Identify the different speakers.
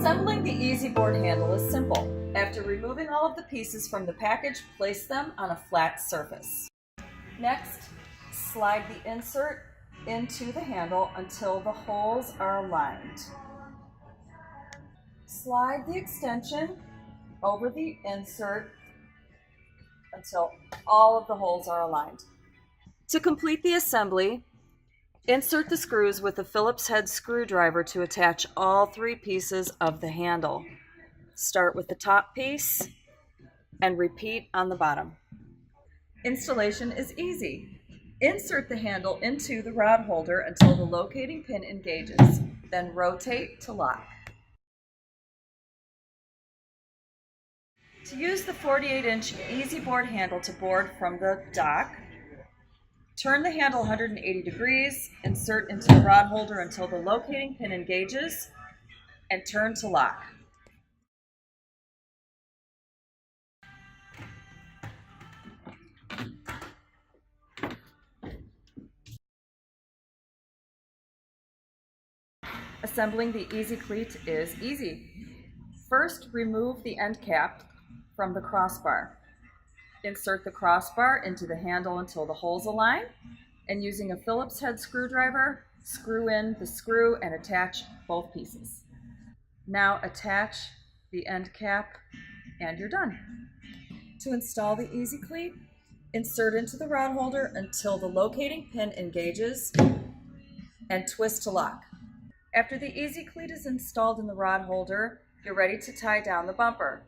Speaker 1: Assembling the easy board handle is simple. After removing all of the pieces from the package, place them on a flat surface. Next, slide the insert into the handle until the holes are aligned. Slide the extension over the insert until all of the holes are aligned. To complete the assembly, insert the screws with a Phillips head screwdriver to attach all 3 pieces of the handle. Start with the top piece and repeat on the bottom. Installation is easy. Insert the handle into the rod holder until the locating pin engages, then rotate to lock. To use the 48-inch easy board handle to board from the dock, turn the handle 180 degrees, insert into the rod holder until the locating pin engages, and turn to lock. Assembling the Easy Cleat is easy. First, remove the end cap from the crossbar. Insert the crossbar into the handle until the holes align, and using a Phillips head screwdriver, screw in the screw and attach both pieces. Now attach the end cap and you're done. To install the Easy Cleat, insert into the rod holder until the locating pin engages and twist to lock. After the Easy Cleat is installed in the rod holder, you're ready to tie down the bumper.